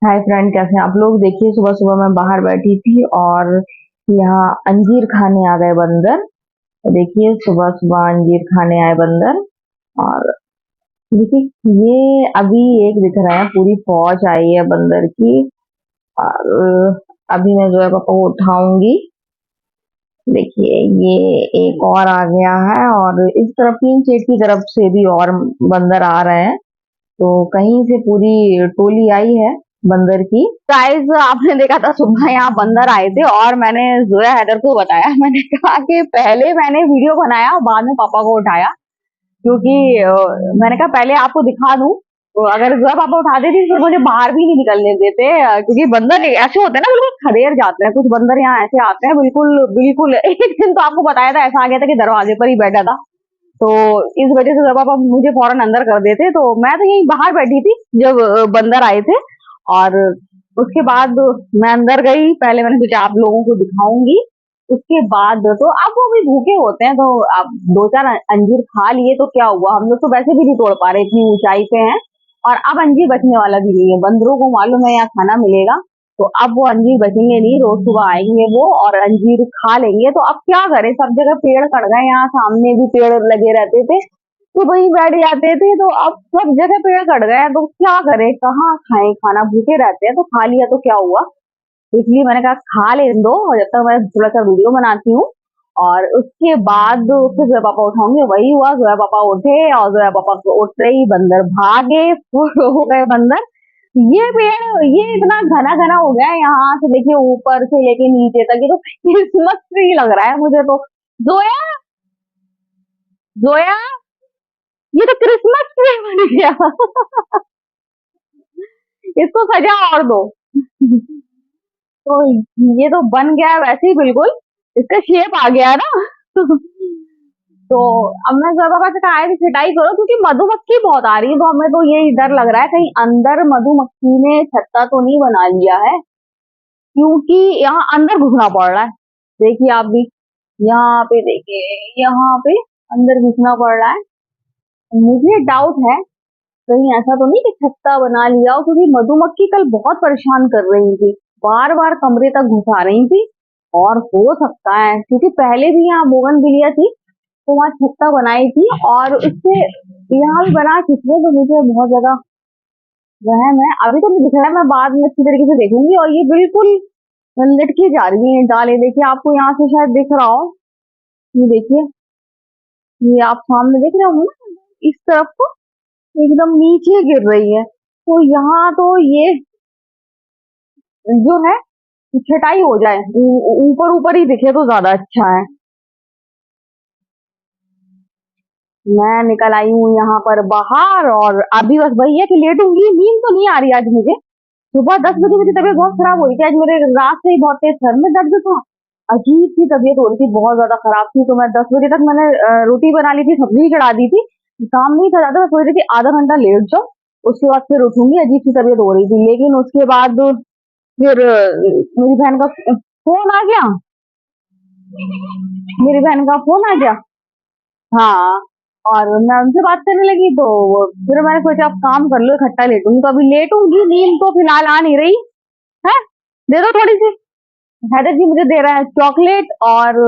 Hi friend, कैसे हैं आप लोग। देखिए, सुबह सुबह मैं बाहर बैठी थी और यहाँ अंजीर खाने आ गए बंदर। तो देखिए, सुबह सुबह अंजीर खाने आए बंदर। और देखिए, ये अभी एक दिख रहा है, पूरी फौज आई है बंदर की। और अभी मैं जो है पापा को उठाऊंगी। देखिए, ये एक और आ गया है और इस तरफ टीन शेड की तरफ से भी और बंदर आ रहे हैं। तो कहीं से पूरी टोली आई है बंदर की। गाइस, आपने देखा था सुबह यहाँ बंदर आए थे और मैंने जोया हैदर को बताया। मैंने कहा कि पहले मैंने वीडियो बनाया और बाद में पापा को उठाया, क्योंकि मैंने कहा पहले आपको दिखा दूं। तो अगर जोया पापा उठा देती तो फिर मुझे बाहर भी नहीं निकलने देते, क्योंकि बंदर ऐसे होते हैं ना, बिल्कुल खदेड़ जाते हैं। कुछ बंदर यहाँ ऐसे आते हैं, बिल्कुल बिल्कुल। एक दिन तो आपको बताया था, ऐसा आ गया था कि दरवाजे पर ही बैठा था। तो इस वजह से जब आप मुझे फौरन अंदर कर देते, तो मैं तो यहीं बाहर बैठी थी जब बंदर आए थे। और उसके बाद मैं अंदर गई, पहले मैंने सोचा आप लोगों को दिखाऊंगी। उसके बाद तो अब वो भी भूखे होते हैं, तो अब दो चार अंजीर खा लिए तो क्या हुआ, हम लोग तो वैसे भी नहीं तोड़ पा रहे, इतनी ऊंचाई पे हैं। और अब अंजीर बचने वाला भी नहीं है, बंदरों को मालूम है यहाँ खाना मिलेगा। तो अब वो अंजीर बचेंगे नहीं, रोज सुबह आएंगे वो और अंजीर खा लेंगे। तो अब क्या करें, सब जगह पेड़ कट गए, यहाँ सामने भी पेड़ लगे रहते थे तो वहीं बैठ जाते थे। तो अब सब जगह पेड़ कट गए हैं, तो क्या करें, कहाँ खाएं खाना, भूखे रहते हैं। तो खा लिया तो क्या हुआ। तो इसलिए मैंने कहा खा ले दो, और जब तक मैं थोड़ा सा वीडियो बनाती हूँ। और उसके बाद उसके जोया पापा उठाऊंगे। वही हुआ, जोया पापा उठे और जोया पापा को उठते ही बंदर भागे, फुर हो गए बंदर। ये पेड़ ये इतना घना घना हो गया है, यहाँ से देखिए ऊपर से लेके नीचे तक, ये तो क्रिसमस ट्री लग रहा है मुझे तो। जोया, जोया, ये तो क्रिसमस ट्री बन गया। इसको सजा और दो। तो ये तो बन गया है वैसे ही बिल्कुल, इसका शेप आ गया है ना। तो अब मैं जोया पापा से कहा है कि छटाई करो, क्योंकि मधुमक्खी बहुत आ रही है। तो हमें तो ये डर लग रहा है कहीं अंदर मधुमक्खी ने छत्ता तो नहीं बना लिया है, क्योंकि यहाँ अंदर घुसना पड़ रहा है। देखिए आप भी, यहाँ पे देखिए, यहाँ पे अंदर घुसना पड़ रहा है। मुझे डाउट है कहीं ऐसा तो नहीं कि छत्ता बना लिया हो, क्योंकि मधुमक्खी कल बहुत परेशान कर रही थी, बार बार कमरे तक घुसा रही थी। और हो सकता है क्योंकि पहले भी यहाँ बोगनविलिया थी, तो वहाँ छत्ता बनाई थी और उससे यहाँ भी बना चुकी है। तो मुझे बहुत ज्यादा वहम है, अभी तो नहीं दिख रहा है, मैं बाद में अच्छी तरीके से देखूंगी। और ये बिल्कुल लटकी जा रही है डाले, देखिए आपको यहाँ से शायद दिख रहा हो। ये देखिए, ये आप सामने देख रहे होंगे ना, इस तरफ को एकदम नीचे गिर रही है। तो यहाँ तो ये जो है छटाई हो जाए, ऊपर ऊपर ही दिखे तो ज्यादा अच्छा है। मैं निकल आई हूँ यहाँ पर बाहर और अभी बस वही है कि लेटूंगी। नींद तो नहीं आ रही आज मुझे। सुबह 10 बजे मेरी तबीयत बहुत खराब हुई थी आज, मेरे रात से ही बहुत तेज सर में दर्द था। अजीब सी तबीयत हो रही थी, बहुत ज्यादा खराब थी। तो मैं 10 बजे तक मैंने रोटी बना ली थी, सब्जी चढ़ा दी थी, काम नहीं था ज्यादा। मैं सोच रही थी आधा घंटा लेट जाओ, उसके बाद फिर उठूंगी। अजीब सी तबीयत हो रही थी, लेकिन उसके बाद फिर मेरी बहन का फोन आ गया। मेरी बहन का फोन आ गया, हाँ। और मैं उनसे बात करने लगी, तो फिर मैंने सोचा अब काम कर लो, इकट्ठा लेटूंगी। तो अभी लेटूंगी, नींद तो फिलहाल आ नहीं रही है। दे दो थोड़ी सी। हैदर जी मुझे दे रहा है चॉकलेट, और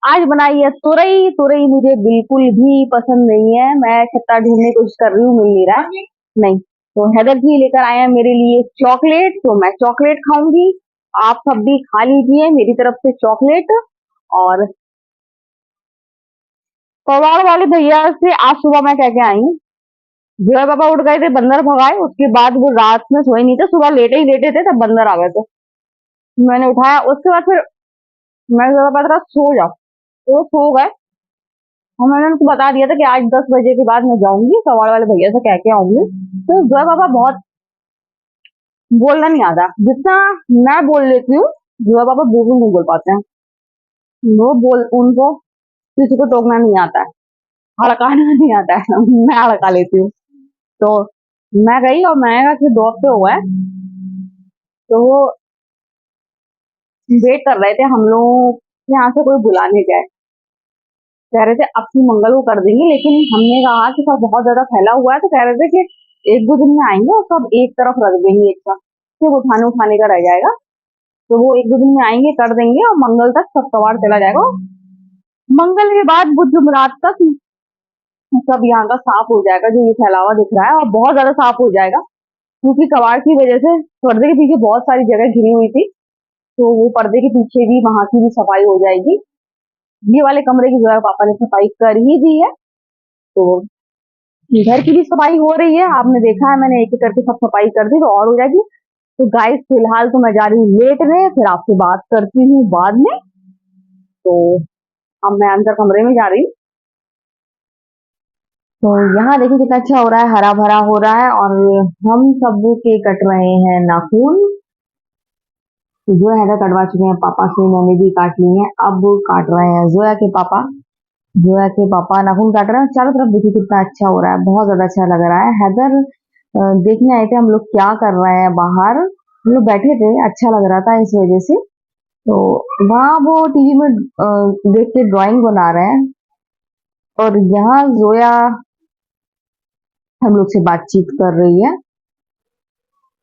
आज बनाई है तुरई। तुरई मुझे बिल्कुल भी पसंद नहीं है, मैं छत्ता ढूंढने की कोशिश कर रही हूँ, मिल नहीं रहा है। नहीं, तो हैदर जी लेकर आए हैं मेरे लिए चॉकलेट, तो मैं चॉकलेट खाऊंगी। आप सब भी खा लीजिए मेरी तरफ से चॉकलेट। और कबाड़ वाले भैया से आज सुबह मैं कह के आई हूँ, जो है पापा उठ गए थे, बंदर भगाए। उसके बाद वो रात में सोए नहीं थे, सुबह लेटे ही लेटे थे, तब बंदर आ गए थे। मैंने उठाया, उसके बाद फिर मैं ज्यादा पता रहा सो जाओ, तो सो गए। और मैंने उनको बता दिया था कि आज 10 बजे के बाद मैं जाऊंगी, कबाड़ वाले भैया से कह के आऊंगी। तो जो है पापा बहुत बोलना नहीं आता, जितना मैं बोल लेती हूँ जो है पापा बिल्कुल नहीं बोल पाते हैं। वो बोल उनको किसी को टोकना नहीं आता है, हड़काना नहीं आता है। मैं हड़का लेती हूँ। तो मैं गई और मैंने कहा कि 2 हफ्ते हो गए। तो वो वेट कर रहे थे हम लोग के यहाँ से कोई बुलाने जाए, कह रहे थे अपनी मंगल को कर देंगे। लेकिन हमने कहा कि सब बहुत ज्यादा फैला हुआ है, तो कह रहे थे कि 1-2 दिन में आएंगे और सब एक तरफ रख देंगे एक साथ। सिर्फ उठाने उठाने का रह जाएगा। तो वो 1-2 दिन में आएंगे, कर देंगे और मंगल तक सब कबाड़ चला जाएगा। मंगल के बाद बुध जुमेरात तक सब यहाँ का साफ हो जाएगा, जो ये फैलावा दिख रहा है, और बहुत ज्यादा साफ हो जाएगा, क्योंकि कबाड़ की वजह से पर्दे के पीछे बहुत सारी जगह घिरी हुई थी, तो वो पर्दे के पीछे भी वहां की भी सफाई हो जाएगी। ये वाले कमरे की जो है पापा ने सफाई कर ही दी है, तो घर की भी सफाई हो रही है। आपने देखा है, मैंने एक एक करके सब सफाई कर दी, तो और हो जाएगी। तो गाइस फिलहाल तो मैं जा रही हूँ लेटने, फिर आपसे बात करती हूँ बाद में। तो अब मैं अंदर कमरे में जा रही हूँ। तो यहाँ देखिए कितना अच्छा हो रहा है, हरा भरा हो रहा है, और हम सब के कट रहे हैं नाखून। तो जो हैदर कटवा चुके हैं पापा से, मैंने भी काट ली है, अब काट रहे हैं जोया के पापा। जोया के पापा नाखून काट रहे हैं। चारों तरफ देखिए कितना अच्छा हो रहा है, बहुत ज्यादा अच्छा लग रहा है। हैदर देखने आए थे हम लोग क्या कर रहे हैं बाहर, हम लोग बैठे थे, अच्छा लग रहा था इस वजह से। तो वहाँ वो टीवी में देख के ड्राइंग बना रहे हैं, और यहाँ जोया हम लोग से बातचीत कर रही है।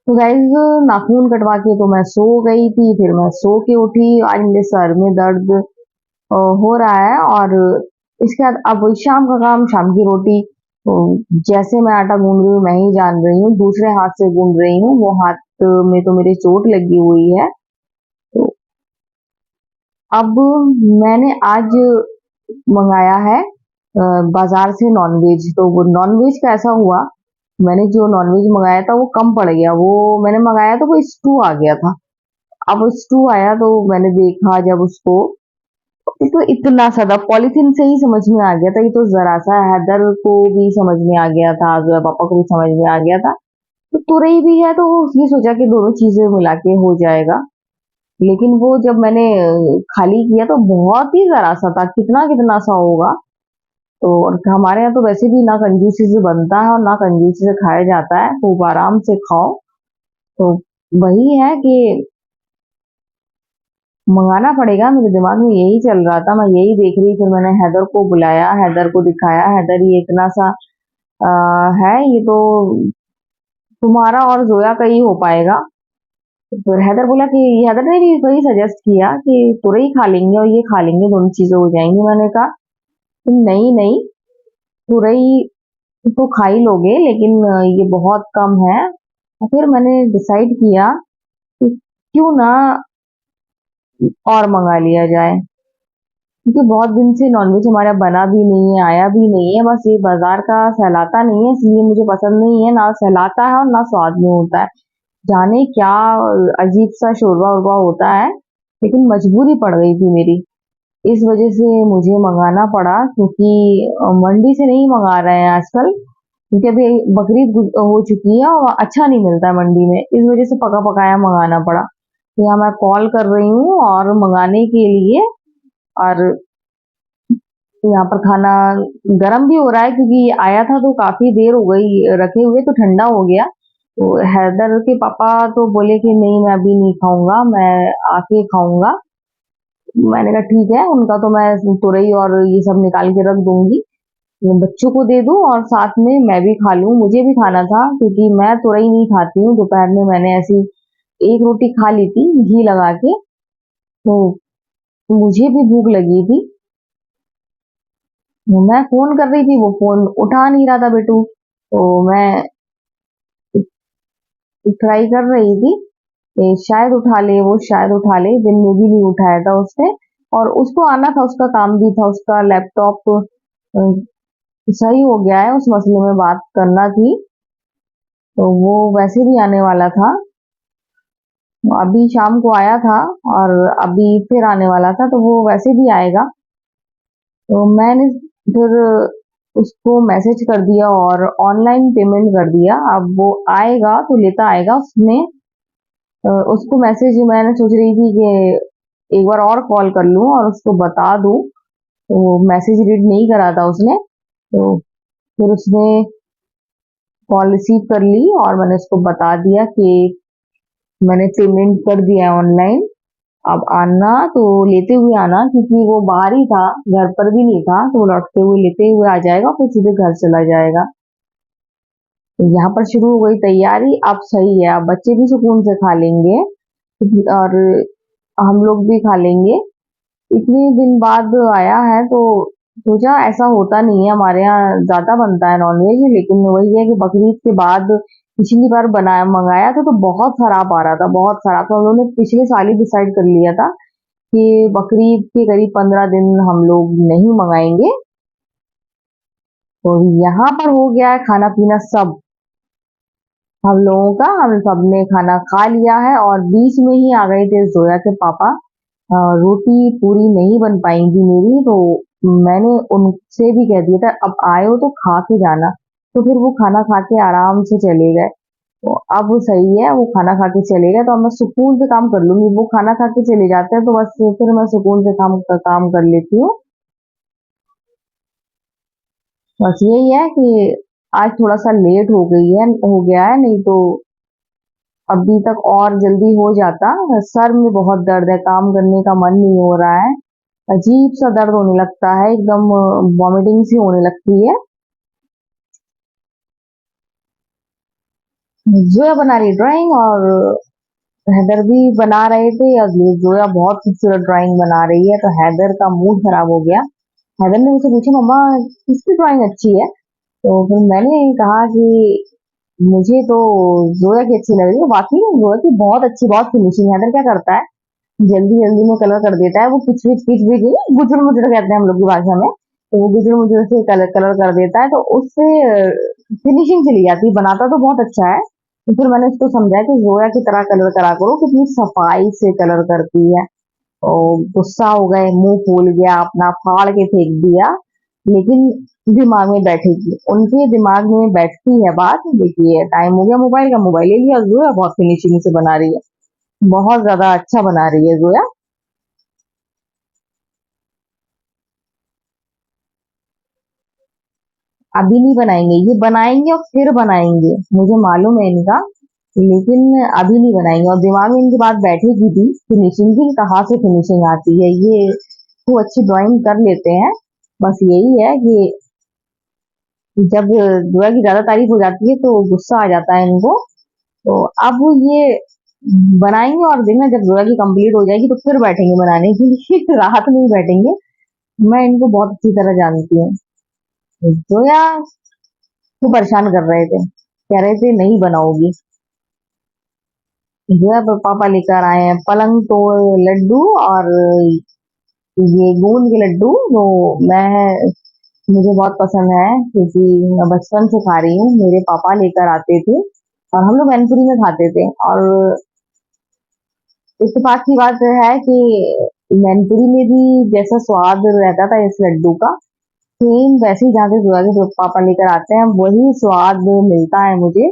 तो गाइज नाखून कटवा के तो मैं सो गई थी, फिर मैं सो के उठी। आज मेरे सर में दर्द हो रहा है, और इसके बाद अब शाम का काम, शाम की रोटी। तो जैसे मैं आटा गूंद रही हूँ मैं ही जान रही हूँ, दूसरे हाथ से गूंद रही हूँ, वो हाथ में तो मेरे चोट लगी हुई है। तो अब मैंने आज मंगाया है बाजार से नॉनवेज। तो वो नॉनवेज का ऐसा हुआ, मैंने जो नॉनवेज मंगाया था वो कम पड़ गया। वो मैंने मंगाया तो वो स्टू आ गया था। अब स्टू आया तो मैंने देखा जब उसको, ये तो इतना सादा पॉलीथीन से ही समझ में आ गया था। ये तो जरा सा हैदर को भी समझ में आ गया था, जो है पापा को भी समझ में आ गया था। तो तुरई भी है, तो उसने सोचा कि दोनों चीजें मिला के हो जाएगा। लेकिन वो जब मैंने खाली किया तो बहुत ही जरा सा था, कितना कितना सा होगा। तो और हमारे यहाँ तो वैसे भी ना कंजूसी से बनता है और ना कंजूसी से खाया जाता है, खूब आराम से खाओ। तो वही है कि मंगाना पड़ेगा, मेरे दिमाग में यही चल रहा था, मैं यही देख रही। फिर मैंने हैदर को बुलाया, हैदर को दिखाया, हैदर ये इतना सा है, ये तो तुम्हारा और जोया का ही हो पाएगा। तो फिर हैदर बोला कि, हैदर ने भी वही सजेस्ट किया कि तुरई खा लेंगे और ये खा लेंगे, दोनों चीजें हो जाएंगी। मैंने कहा नहीं नहीं, तुरई तो खा ही लोगे, लेकिन ये बहुत कम है। और फिर मैंने डिसाइड किया कि क्यों ना और मंगा लिया जाए, क्योंकि बहुत दिन से नॉनवेज हमारा बना भी नहीं है, आया भी नहीं है। बस ये बाजार का सहलाता नहीं है, इसलिए मुझे पसंद नहीं है, ना सहलाता है और ना स्वाद में होता है। जाने क्या अजीब सा शोरबा उरबा होता है, लेकिन मजबूरी पड़ गई थी मेरी, इस वजह से मुझे मंगाना पड़ा। क्योंकि मंडी से नहीं मंगा रहे हैं आजकल, क्योंकि अभी बकरीद हो चुकी है और अच्छा नहीं मिलता है मंडी में, इस वजह से पका पकाया मंगाना पड़ा। तो यहाँ मैं कॉल कर रही हूँ और मंगाने के लिए, और यहाँ पर खाना गर्म भी हो रहा है, क्योंकि ये आया था तो काफी देर हो गई रखे हुए, तो ठंडा हो गया। तो हैदर के पापा तो बोले कि नहीं मैं अभी नहीं खाऊंगा, मैं आके खाऊंगा। मैंने कहा ठीक है, उनका तो मैं तुरई और ये सब निकाल के रख दूंगी, बच्चों को दे दूं और साथ में मैं भी खा लूं। मुझे भी खाना था, क्योंकि मैं तुरई नहीं खाती हूँ। दोपहर में मैंने ऐसी एक रोटी खा ली थी घी लगा के, तो मुझे भी भूख लगी थी। मैं फोन कर रही थी, वो फोन उठा नहीं रहा था बेटू, तो मैं ट्राई कर रही थी कि शायद उठा ले, वो शायद उठा ले। दिन में भी नहीं उठाया था उसने, और उसको आना था, उसका काम भी था, उसका लैपटॉप सही हो गया है, उस मसले में बात करना थी, तो वो वैसे भी आने वाला था। अभी शाम को आया था और अभी फिर आने वाला था, तो वो वैसे भी आएगा। तो मैंने फिर उसको मैसेज कर दिया और ऑनलाइन पेमेंट कर दिया। अब वो आएगा तो लेता आएगा। उसने उसको मैसेज, मैंने सोच रही थी कि एक बार और कॉल कर लूं और उसको बता दूं, तो मैसेज रीड नहीं करा था उसने। तो फिर उसने कॉल रिसीव कर ली और मैंने उसको बता दिया कि मैंने पेमेंट कर दिया ऑनलाइन, अब आना तो लेते हुए आना, क्योंकि वो बाहर ही था, घर पर भी नहीं था। तो वो लौटते हुए लेते हुए आ जाएगा, फिर सीधे घर चला जाएगा। यहाँ पर शुरू हो गई तैयारी। अब सही है, अब बच्चे भी सुकून से खा लेंगे और हम लोग भी खा लेंगे। इतने दिन बाद आया है तो सोचा, ऐसा होता नहीं है हमारे यहाँ, ज्यादा बनता है नॉनवेज, लेकिन वही है कि बकरीद के बाद पिछली बार बनाया मंगाया था तो बहुत खराब आ रहा था, बहुत खराब। तो हम लोगों ने पिछले साल ही डिसाइड कर लिया था कि बकरीद के करीब 15 दिन हम लोग नहीं मंगाएंगे। तो यहाँ पर हो गया है खाना पीना सब हम लोगों का, हम सबने खाना खा लिया है और बीच में ही आ गए थे जोया के पापा। रोटी पूरी नहीं बन पाएंगी मेरी, तो मैंने उनसे भी कह दिया था अब आए हो तो खा के जाना। तो फिर वो खाना खा के आराम से चले गए। तो अब सही है, वो खाना खा के चले गए तो अब मैं सुकून से काम कर लूंगी। वो खाना खा के चले जाते हैं तो बस फिर मैं सुकून से काम कर लेती हूँ। बस यही है कि आज थोड़ा सा लेट हो गया है, नहीं तो अभी तक और जल्दी हो जाता। सर में बहुत दर्द है, काम करने का मन नहीं हो रहा है, अजीब सा दर्द होने लगता है, एकदम वॉमिटिंग सी होने लगती है। जोया बना रही ड्राइंग और हैदर भी बना रहे थे। और ये जोया बहुत खूबसूरत ड्राइंग बना रही है तो हैदर का मूड खराब हो गया। हैदर ने मुझसे पूछा, मम्मा किसकी ड्राइंग अच्छी है? तो फिर मैंने कहा कि मुझे तो जोया की अच्छी लग रही है। वाकई में जोया की बहुत अच्छी, बहुत फिनिशिंग। हैदर क्या करता है, जल्दी जल्दी में कलर कर देता है। वो किच बिच नहीं, गुजर मुजर कहते हैं हम लोग की भाषा में। तो वो गुजर मुजर से कलर कलर कर देता है तो उससे फिनिशिंग चली जाती है। बनाता तो बहुत अच्छा है। तो फिर मैंने उसको समझाया कि जोया की तरह कलर करा करो, कितनी सफाई से कलर करती है। और गुस्सा हो गए, मुंह फूल गया, अपना फाड़ के फेंक दिया। लेकिन दिमाग में बैठेगी, उनके दिमाग में बैठती है बात। देखिए टाइम हो गया मोबाइल का, मोबाइल ले लिया। जोया बहुत फिनिशिंग से बना रही है, बहुत ज्यादा अच्छा बना रही है जोया। अभी नहीं बनाएंगे, ये बनाएंगे और फिर बनाएंगे, मुझे मालूम है इनका। लेकिन अभी नहीं बनाएंगे। और दिमाग में इनकी बात बैठेगी भी फिनिशिंग की, कहाँ से फिनिशिंग आती है, ये तो अच्छी ड्राइंग कर लेते हैं। बस यही है कि जब दुआ की ज्यादा तारीफ हो जाती है तो गुस्सा आ जाता है इनको। तो अब ये बनाएंगे और देखना जब दुआ की कंप्लीट हो जाएगी तो फिर बैठेंगे बनाने के लिए राहत नहीं बैठेंगे। मैं इनको बहुत अच्छी तरह जानती हूँ। जोया को परेशान कर रहे थे, कह रहे थे नहीं बनाओगी। जो है पापा लेकर आए हैं पलंग तोड़ लड्डू और ये गोंद के लड्डू। जो मैं मुझे बहुत पसंद है क्योंकि मैं बचपन से खा रही हूँ, मेरे पापा लेकर आते थे और हम लोग मैनपुरी में खाते थे। और इत्तेफाक की बात है कि मैनपुरी में भी जैसा स्वाद रहता था इस लड्डू का, सेम वैसे ही जहाँ से जुआ के पापा लेकर आते हैं वही स्वाद मिलता है मुझे।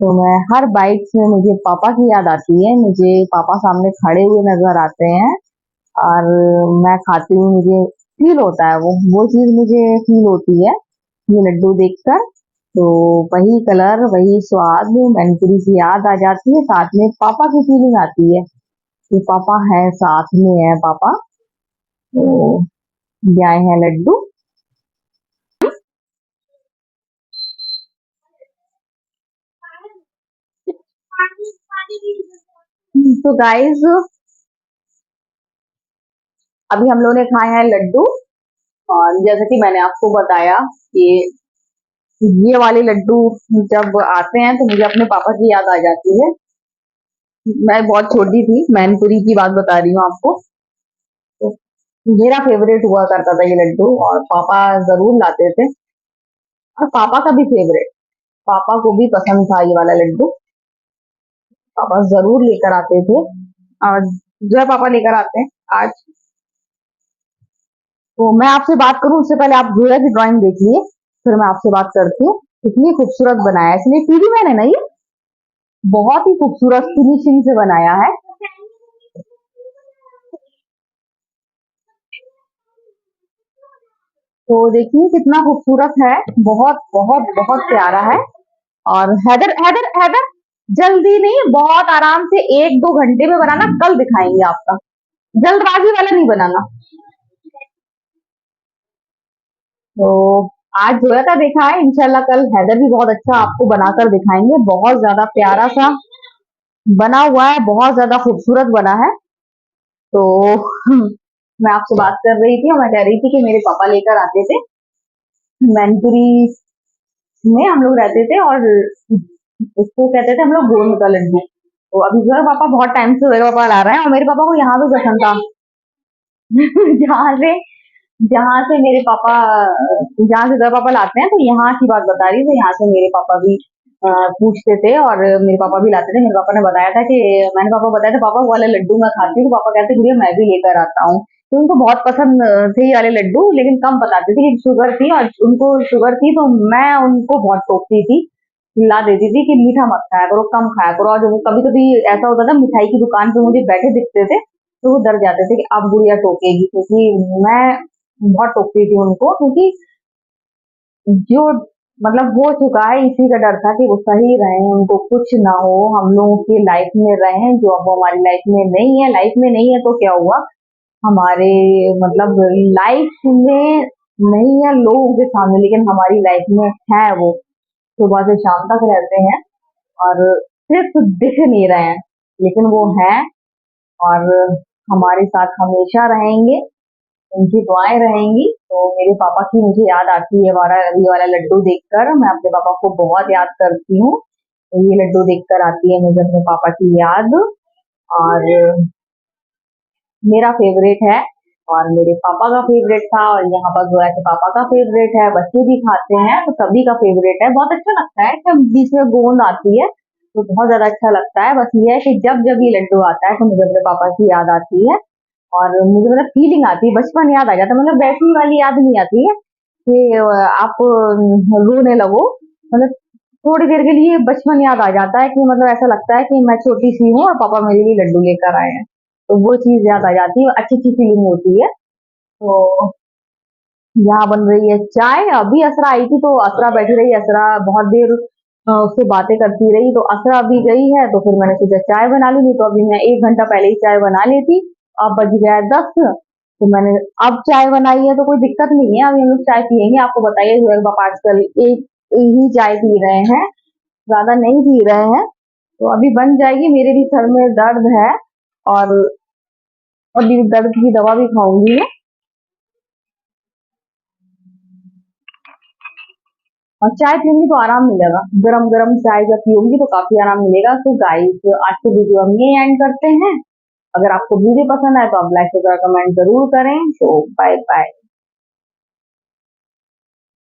तो मैं हर बाइट में मुझे पापा की याद आती है, मुझे पापा सामने खड़े हुए नजर आते हैं और मैं खाती हूँ, मुझे फील होता है, वो चीज मुझे फील होती है ये लड्डू देखकर। तो वही कलर वही स्वाद मैनपुरी की याद आ जाती है, साथ में पापा की फीलिंग आती है कि पापा है, साथ में है पापा। तो ये आए हैं लड्डू। तो गाइस अभी हम लोगों ने खाए हैं लड्डू। और जैसे कि मैंने आपको बताया कि ये वाले लड्डू जब आते हैं तो मुझे अपने पापा की याद आ जाती है। मैं बहुत छोटी थी, मैनपुरी की बात बता रही हूँ आपको। तो मेरा फेवरेट हुआ करता था ये लड्डू और पापा जरूर लाते थे। और पापा का भी फेवरेट, पापा को भी पसंद था ये वाला लड्डू, पापा जरूर लेकर आते थे। और जो है पापा लेकर आते हैं आज। तो मैं आपसे बात करूं उससे पहले आप जोया की ड्राइंग देखिए, फिर मैं आपसे बात करती हूँ। इतनी खूबसूरत बनाया है इसने, टीवी मैन है ना ये, बहुत ही खूबसूरत फिनिशिंग से बनाया है। तो देखिए कितना खूबसूरत है, बहुत बहुत बहुत प्यारा है। और हैदर हैदर हैदर जल्दी नहीं, बहुत आराम से 1-2 घंटे में बनाना, कल दिखाएंगे आपका, जल्दबाजी वाला नहीं बनाना। तो आज जोया का देखा है, इंशाल्लाह कल हैदर भी बहुत अच्छा आपको बनाकर दिखाएंगे। बहुत ज्यादा प्यारा सा बना हुआ है, बहुत ज्यादा खूबसूरत बना है। तो मैं आपसे बात कर रही थी और मैं कह रही थी कि मेरे पापा लेकर आते थे, मैनपुरी में हम लोग रहते थे, और उसको कहते थे हम लोग गोंद का लड्डू। तो अभी जो है पापा बहुत टाइम से मेरे पापा ला रहे हैं, और मेरे पापा को यहाँ भी पसंद था। जहाँ से जहाँ से मेरे पापा जहाँ से पापा लाते हैं, तो यहाँ की बात बता रही थी, यहाँ से मेरे पापा भी पूछते थे, और मेरे पापा भी लाते थे। मेरे पापा ने बताया था कि मैंने पापा को बताया था, पापा वो वाले लड्डू मैं खाती हूँ, तो पापा कहते गुड़िया मैं भी लेकर आता हूँ। तो उनको बहुत पसंद थे ये वाले लड्डू, लेकिन कम बताते थे कि शुगर थी, और उनको शुगर थी, तो मैं उनको बहुत टोकती थी, ला देती थी कि मीठा मत खाया करो, कम खाया करो। और कभी कभी ऐसा होता था, मिठाई की दुकान पे मुझे बैठे दिखते थे, तो वो डर जाते थे कि अब गुड़िया टोकेगी, क्योंकि मैं बहुत टोकती थी उनको, क्योंकि जो मतलब हो चुका है, इसी का डर था कि वो सही रहे, उनको कुछ ना हो, हम लोगों की लाइफ में रहे, जो अब हमारी लाइफ में नहीं है। लाइफ में नहीं है तो क्या हुआ, हमारे मतलब लाइफ में नहीं है लोगों के सामने, लेकिन हमारी लाइफ में है वो, सुबह से शाम तक रहते हैं, और सिर्फ दिख नहीं रहे हैं, लेकिन वो हैं, और हमारे साथ हमेशा रहेंगे, उनकी दुआएं रहेंगी। तो मेरे पापा की मुझे याद आती है, ये वाला लड्डू देखकर मैं अपने पापा को बहुत याद करती हूँ। तो ये लड्डू देखकर आती है मुझे अपने पापा की याद, और मेरा फेवरेट है, और मेरे पापा का फेवरेट था, और यहाँ पर जो है कि पापा का फेवरेट है, बच्चे भी खाते हैं, तो सभी का फेवरेट है। बहुत अच्छा लगता है जब बीच में गोंद आती है, तो बहुत ज्यादा अच्छा लगता है। बस ये है कि जब जब ये लड्डू आता है, तो मुझे अपने पापा की याद आती है, और मुझे मतलब फीलिंग आती है, बचपन याद आ जाता है। मतलब वैसी वाली याद नहीं आती है कि आप रोने लगो, मतलब थोड़ी देर के लिए बचपन याद आ जाता है, कि मतलब ऐसा लगता है कि मैं छोटी सी हूँ और पापा मेरे लिए लड्डू लेकर आए हैं, तो वो चीज याद आ जाती है, अच्छी अच्छी फीलिंग होती है। तो यहाँ बन रही है चाय, अभी असरा आई थी, तो असरा बैठी रही, असरा बहुत देर उससे बातें करती रही, तो असरा अभी गई है, तो फिर मैंने सोचा चाय बना ली, नहीं तो अभी मैं 1 घंटा पहले ही चाय बना लेती। अब बज गया है 10, तो मैंने अब चाय बनाई है, तो कोई दिक्कत नहीं है, अभी हम लोग चाय पियेंगे। आपको बताइए जो पापा आजकल एक ही चाय पी रहे हैं, ज्यादा नहीं पी रहे हैं, तो अभी बन जाएगी। मेरे भी सर में दर्द है, और अभी दर्द की दवा भी खाऊंगी मैं, और चाय पीऊंगी तो आराम मिलेगा। गरम गरम चाय जब पीऊंगी तो काफी आराम मिलेगा। तो गाइस, आज के वीडियो हम ये एंड करते हैं। अगर आपको वीडियो पसंद आए तो आप लाइक और कमेंट जरूर करें। तो बाय बाय।